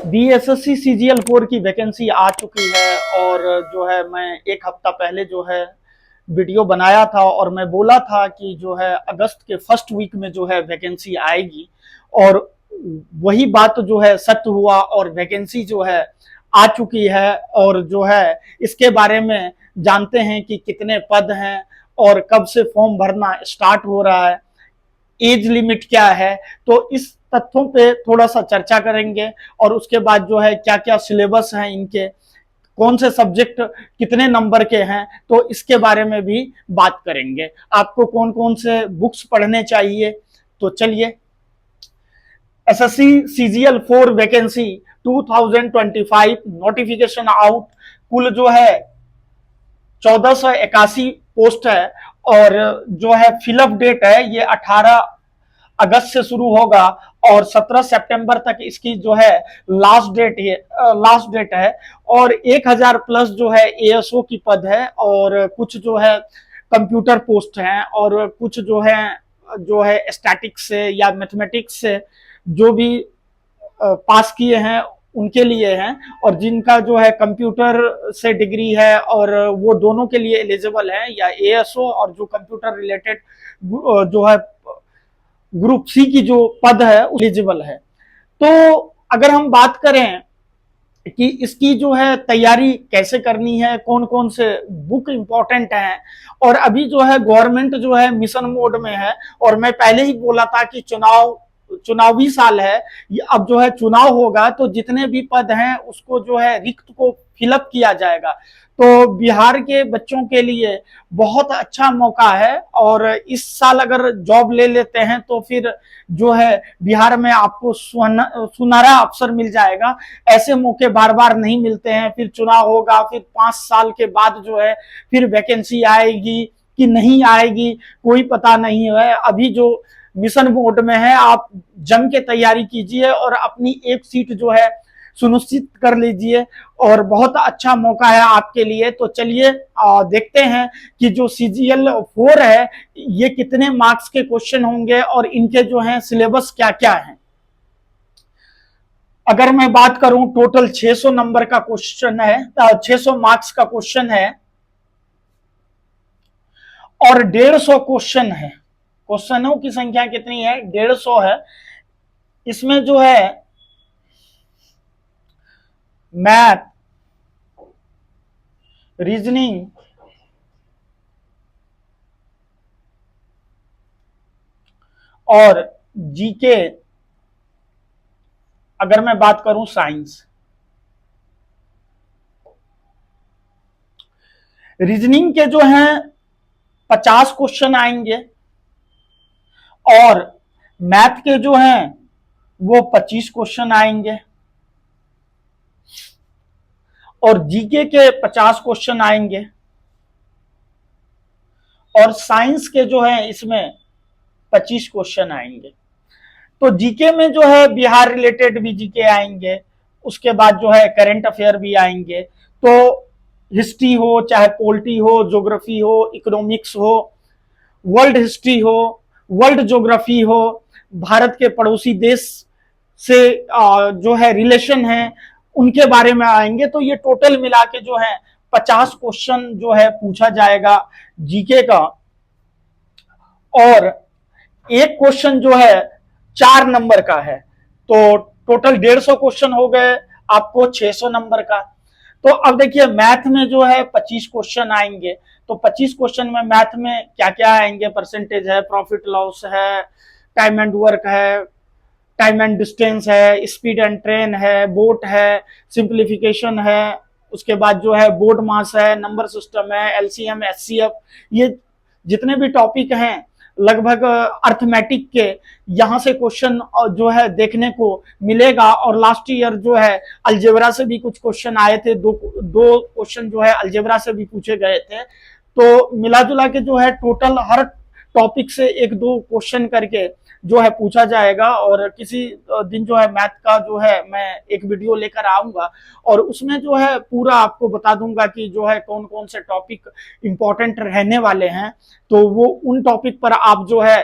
BSSC CGL 4 की vacancy आ चुकी है और जो है मैं एक हफ्ता पहले जो है वीडियो बनाया था और मैं बोला था कि जो है अगस्त के फर्स्ट वीक में जो है वैकेंसी आएगी और वही बात जो है सत्य हुआ और वैकेंसी जो है आ चुकी है। और जो है इसके बारे में जानते हैं कि कितने पद हैं और कब से फॉर्म भरना स्टार्ट हो रहा है, एज लिमिट क्या है। तो इस तथ्यों पे थोड़ा सा चर्चा करेंगे और उसके बाद जो है क्या क्या सिलेबस हैं इनके, कौन से सब्जेक्ट कितने नंबर के हैं, तो इसके बारे में भी बात करेंगे। आपको कौन कौन से बुक्स पढ़ने चाहिए, तो चलिए। SSC CGL 4 vacancy 2025 notification out. कुल जो है 1481 पोस्ट है और जो है फिलअप डेट है ये 18 अगस्त से शुरू होगा और 17 सितंबर तक इसकी जो है लास्ट डेट है। और 1000 प्लस जो है एएसओ की पद है और कुछ जो है कंप्यूटर पोस्ट हैं और कुछ जो है स्टैटिक्स से या मैथमेटिक्स से जो भी पास किए हैं उनके लिए हैं। और जिनका जो है कंप्यूटर से डिग्री है और वो दोनों के लिए एलिजिबल है, या एएसओ और जो कंप्यूटर रिलेटेड जो है ग्रुप सी की जो पद है एलिजिबल है। तो अगर हम बात करें कि इसकी जो है तैयारी कैसे करनी है, कौन कौन से बुक इंपॉर्टेंट हैं, और अभी जो है गवर्नमेंट जो है मिशन मोड में है। और मैं पहले ही बोला था कि चुनावी साल है, अब जो है चुनाव होगा तो जितने भी पद हैं उसको जो है रिक्त को फिलअप किया जाएगा। तो बिहार के बच्चों के लिए बहुत अच्छा मौका है और इस साल अगर जॉब ले लेते हैं तो फिर जो है बिहार में आपको सुनहरा अवसर मिल जाएगा। ऐसे मौके बार बार नहीं मिलते हैं। फिर चुनाव होगा, फिर 5 साल के बाद जो है फिर वैकेंसी आएगी कि नहीं आएगी कोई पता नहीं है। अभी जो मिशन मोड में है आप जम के तैयारी कीजिए और अपनी एक सीट जो है सुनिश्चित कर लीजिए और बहुत अच्छा मौका है आपके लिए। तो चलिए देखते हैं कि जो सीजीएल 4 है ये कितने मार्क्स के क्वेश्चन होंगे और इनके जो है सिलेबस क्या क्या है। अगर मैं बात करूं टोटल 600 नंबर का क्वेश्चन है, 600 मार्क्स का क्वेश्चन है और 150 क्वेश्चन है। क्वेश्चनों की संख्या कितनी है? 150 है। इसमें जो है मैथ, रीजनिंग और जीके, अगर मैं बात करूं साइंस, रीजनिंग के जो हैं 50 क्वेश्चन आएंगे और मैथ के जो हैं वो 25 क्वेश्चन आएंगे और जीके के 50 क्वेश्चन आएंगे और साइंस के जो है इसमें 25 क्वेश्चन आएंगे। तो जीके में जो है बिहार रिलेटेड भी जीके आएंगे, उसके बाद जो है करंट अफेयर भी आएंगे। तो हिस्ट्री हो, चाहे पॉलिटी हो, ज्योग्राफी हो, इकोनॉमिक्स हो, वर्ल्ड हिस्ट्री हो, वर्ल्ड ज्योग्राफी हो, भारत के पड़ोसी देश से जो है रिलेशन है उनके बारे में आएंगे। तो ये टोटल मिला के जो है 50 क्वेश्चन जो है पूछा जाएगा जीके का। और एक क्वेश्चन जो है 4 नंबर का है। तो टोटल 150 क्वेश्चन हो गए आपको 600 नंबर का। तो अब देखिए मैथ में जो है 25 क्वेश्चन आएंगे। तो 25 क्वेश्चन में मैथ में क्या क्या आएंगे? परसेंटेज है, प्रॉफिट लॉस है, टाइम एंड वर्क है, टाइम एंड डिस्टेंस है, स्पीड एंड ट्रेन है, बोट है, सिंप्लीफिकेशन है, उसके बाद जो है बोर्ड मास है, नंबर सिस्टम है, एलसीएम, एचसीएफ, ये जितने भी टॉपिक हैं लगभग अर्थमेटिक के यहाँ से क्वेश्चन जो है देखने को मिलेगा। और लास्ट ईयर जो है अलजेब्रा से भी कुछ क्वेश्चन आए थे, दो क्वेश्चन जो है अलजेब्रा से भी पूछे गए थे। तो मिला जुला के जो है टोटल हर टॉपिक से एक दो क्वेश्चन करके जो है पूछा जाएगा। और किसी दिन जो है मैथ का जो है मैं एक वीडियो लेकर आऊंगा और उसमें जो है पूरा आपको बता दूंगा कि जो है कौन कौन से टॉपिक इंपॉर्टेंट रहने वाले हैं। तो वो उन टॉपिक पर आप जो है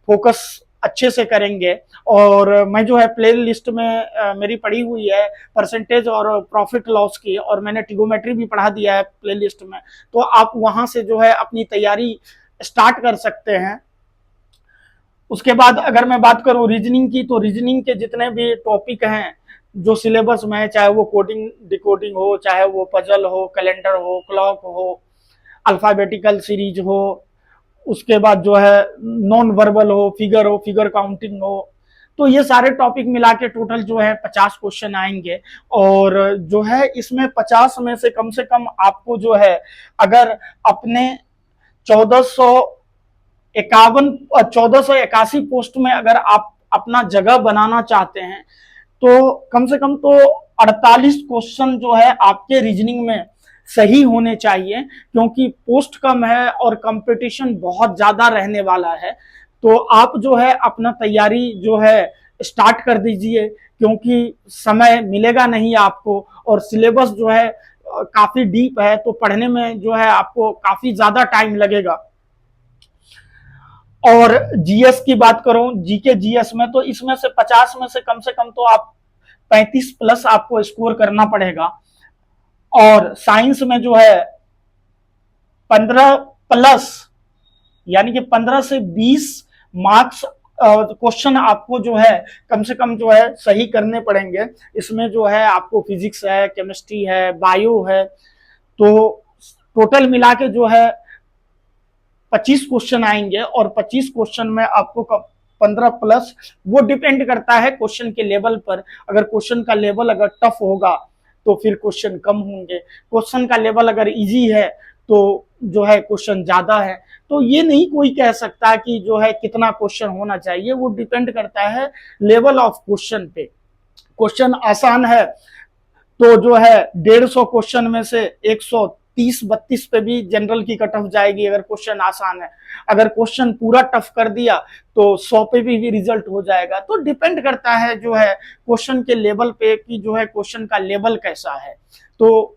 फोकस अच्छे से करेंगे। और मैं जो है प्ले लिस्ट में मेरी पड़ी हुई है परसेंटेज और प्रॉफिट लॉस की, और मैंने ट्रिगोमेट्री भी पढ़ा दिया है प्ले लिस्ट में, तो आप वहां से जो है अपनी तैयारी स्टार्ट कर सकते हैं। उसके बाद अगर मैं बात करूं रीजनिंग की, तो रीजनिंग के जितने भी टॉपिक हैं जो सिलेबस में है, चाहे वो कोडिंग डिकोडिंग हो, चाहे वो पजल हो, कैलेंडर हो, क्लॉक हो, अल्फाबेटिकल सीरीज हो, उसके बाद जो है नॉन वर्बल हो, फिगर काउंटिंग हो, तो ये सारे टॉपिक मिला के टोटल जो है 50 क्वेश्चन आएंगे। और जो है इसमें 50 में से कम आपको जो है अगर अपने 1481 पोस्ट में अगर आप अपना जगह बनाना चाहते हैं, तो कम से कम तो 48 क्वेश्चन जो है आपके रीजनिंग में सही होने चाहिए, क्योंकि पोस्ट कम है और कंपटीशन बहुत ज्यादा रहने वाला है। तो आप जो है अपना तैयारी जो है स्टार्ट कर दीजिए, क्योंकि समय मिलेगा नहीं आपको, और सिलेबस जो है काफी डीप है, तो पढ़ने में जो है आपको काफी ज्यादा टाइम लगेगा। और जीएस की बात करूं, जीके जीएस में, तो इसमें से 50 में से कम तो आप 35 प्लस आपको स्कोर करना पड़ेगा। और साइंस में जो है 15 प्लस, यानी कि 15 से 20 मार्क्स क्वेश्चन आपको जो है कम से कम जो है सही करने पड़ेंगे। इसमें जो है आपको फिजिक्स है, केमिस्ट्री है, बायो है, तो टोटल मिला के जो है 25 क्वेश्चन आएंगे। और 25 क्वेश्चन में आपको 15 प्लस, वो डिपेंड करता है क्वेश्चन के लेवल पर। अगर क्वेश्चन का लेवल अगर टफ होगा तो फिर क्वेश्चन कम होंगे, क्वेश्चन का लेवल अगर इजी है तो जो है क्वेश्चन ज्यादा है। तो ये नहीं कोई कह सकता कि जो है कितना क्वेश्चन होना चाहिए, वो डिपेंड करता है लेवल ऑफ क्वेश्चन पे। क्वेश्चन आसान है तो जो है 150 क्वेश्चन में से 130-32 पे भी जनरल की कट ऑफ जाएगी, अगर क्वेश्चन आसान है। अगर क्वेश्चन पूरा टफ कर दिया तो 100 पे भी रिजल्ट हो जाएगा। तो डिपेंड करता है जो है क्वेश्चन के लेवल पे कि जो है क्वेश्चन का लेवल कैसा है। तो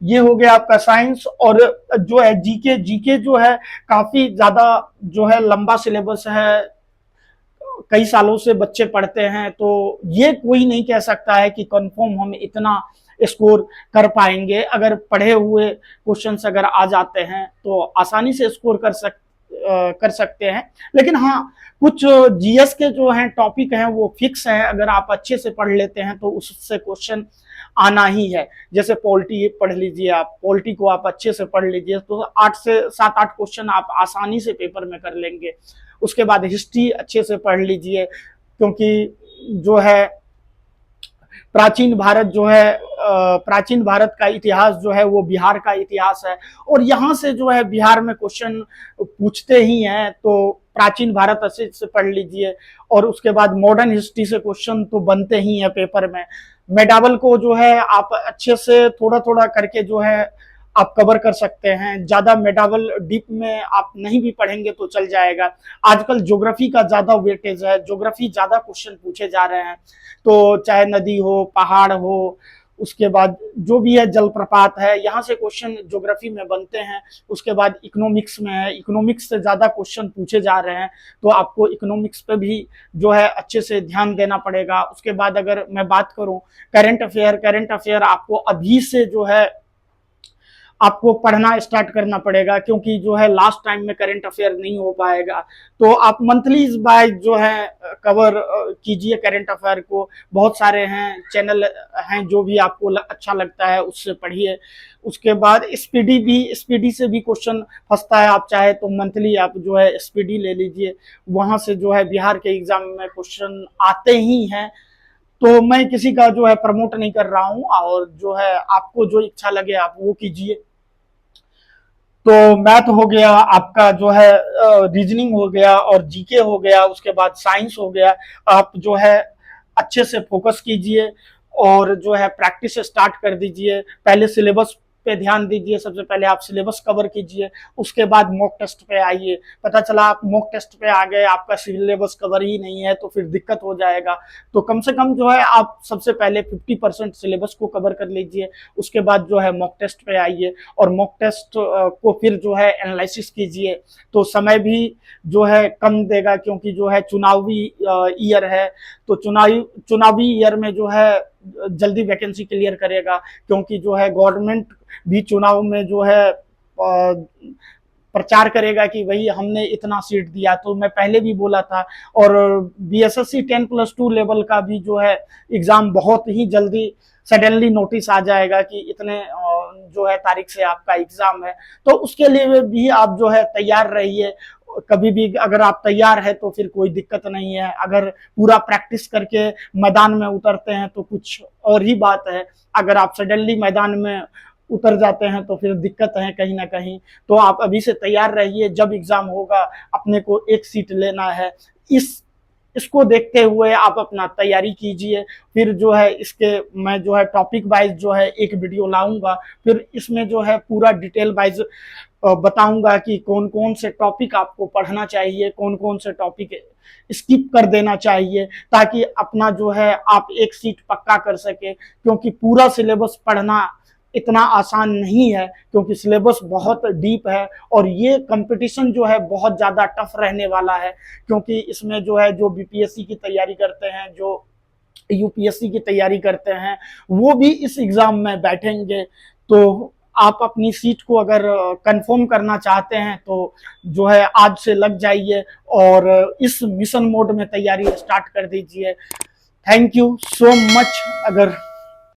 ये हो गया आपका साइंस। और जो है जीके, जीके जो है काफी ज्यादा जो है लंबा सिलेबस है, कई सालों से बच्चे पढ़ते हैं, तो ये कोई नहीं कह सकता है कि कंफर्म हम इतना स्कोर कर पाएंगे। अगर पढ़े हुए क्वेश्चंस अगर आ जाते हैं तो आसानी से स्कोर कर सकते हैं। लेकिन हाँ, कुछ जीएस के जो हैं टॉपिक हैं वो फिक्स हैं, अगर आप अच्छे से पढ़ लेते हैं तो उससे क्वेश्चन आना ही है। जैसे पॉलिटी पढ़ लीजिए, आप पॉलिटी को आप अच्छे से पढ़ लीजिए तो 8 से 7-8 क्वेश्चन आप आसानी से पेपर में कर लेंगे। उसके बाद हिस्ट्री अच्छे से पढ़ लीजिए, क्योंकि जो है प्राचीन भारत जो है प्राचीन भारत का इतिहास जो है वो बिहार का इतिहास है, और यहाँ से जो है बिहार में क्वेश्चन पूछते ही हैं, तो प्राचीन भारत अच्छे से पढ़ लीजिए। और उसके बाद मॉडर्न हिस्ट्री से क्वेश्चन तो बनते ही हैं पेपर में। मेडावल को जो है आप अच्छे से थोड़ा थोड़ा करके जो है आप कवर कर सकते हैं। ज्यादा मेडावल डीप में आप नहीं भी पढ़ेंगे तो चल जाएगा। आजकल ज्योग्राफी का ज्यादा वेटेज है, ज्योग्राफी ज्यादा क्वेश्चन पूछे जा रहे हैं, तो चाहे नदी हो, पहाड़ हो, उसके बाद जो भी है जलप्रपात है, यहाँ से क्वेश्चन ज्योग्राफी में बनते हैं। उसके बाद इकोनॉमिक्स में है, इकोनॉमिक्स से ज्यादा क्वेश्चन पूछे जा रहे हैं, तो आपको इकोनॉमिक्स पे भी जो है अच्छे से ध्यान देना पड़ेगा। उसके बाद अगर मैं बात करूं करंट अफेयर, करंट अफेयर आपको अभी से जो है आपको पढ़ना स्टार्ट करना पड़ेगा, क्योंकि जो है लास्ट टाइम में करंट अफेयर नहीं हो पाएगा। तो आप मंथली बाय जो है कवर कीजिए करंट अफेयर को। बहुत सारे हैं चैनल हैं जो भी आपको अच्छा लगता है उससे पढ़िए। उसके बाद स्पीडी से भी क्वेश्चन फंसता है, आप चाहे तो मंथली आप जो है स्पीडी ले लीजिए, वहां से जो है बिहार के एग्जाम में क्वेश्चन आते ही हैं। तो मैं किसी का जो है प्रमोट नहीं कर रहा हूं, और जो है आपको जो इच्छा लगे आप वो कीजिए। तो मैथ हो गया आपका, जो है रीजनिंग हो गया, और जीके हो गया, उसके बाद साइंस हो गया। आप जो है अच्छे से फोकस कीजिए और जो है प्रैक्टिस स्टार्ट कर दीजिए। पहले सिलेबस पे ध्यान दीजिए। सबसे पहले आप सिलेबस कवर कीजिए, उसके बाद मॉक टेस्ट पे आइए। पता चला आप मॉक टेस्ट पे आ गए, आपका सिलेबस कवर ही नहीं है, तो फिर दिक्कत हो जाएगा। तो कम से कम जो है आप सबसे पहले 50% सिलेबस को कवर कर लीजिए, उसके बाद जो है मॉक टेस्ट पे आइए और मॉक टेस्ट को फिर जो है एनालिसिस कीजिए। तो समय भी जो है कम देगा, क्योंकि जो है चुनावी ईयर है, तो चुनावी ईयर में जो है जल्दी वैकेंसी क्लियर करेगा, क्योंकि जो है गवर्नमेंट भी चुनाव में जो है प्रचार करेगा कि भाई हमने इतना सीट दिया। तो मैं पहले भी बोला था। और बीएसएससी 10+2 लेवल का भी जो है एग्जाम बहुत ही जल्दी सडनली नोटिस आ जाएगा कि इतने जो है तारीख से आपका एग्जाम है। तो उसके लिए भी आप जो है तैयार रहिए। कभी भी अगर आप तैयार है तो फिर कोई दिक्कत नहीं है। अगर पूरा प्रैक्टिस करके मैदान में उतरते हैं तो कुछ और ही बात है। अगर आप सडनली मैदान में उतर जाते हैं तो फिर दिक्कत है कहीं ना कहीं। तो आप अभी से तैयार रहिए, जब एग्जाम होगा अपने को एक सीट लेना है। इसको देखते हुए आप अपना तैयारी कीजिए। फिर जो है इसके मैं जो है टॉपिक वाइज जो है एक वीडियो लाऊंगा, फिर इसमें जो है पूरा डिटेल वाइज बताऊंगा कि कौन कौन से टॉपिक आपको पढ़ना चाहिए, कौन कौन से टॉपिक स्किप कर देना चाहिए, ताकि अपना जो है आप एक सीट पक्का कर सके। क्योंकि पूरा सिलेबस पढ़ना इतना आसान नहीं है, क्योंकि सिलेबस बहुत डीप है और ये कंपटीशन जो है बहुत ज़्यादा टफ रहने वाला है। क्योंकि इसमें जो है जो बीपीएससी की तैयारी करते हैं, जो यूपीएससी की तैयारी करते हैं, वो भी इस एग्ज़ाम में बैठेंगे। तो आप अपनी सीट को अगर कंफर्म करना चाहते हैं तो जो है आज से लग जाइए और इस मिशन मोड में तैयारी स्टार्ट कर दीजिए। Thank you so much. अगर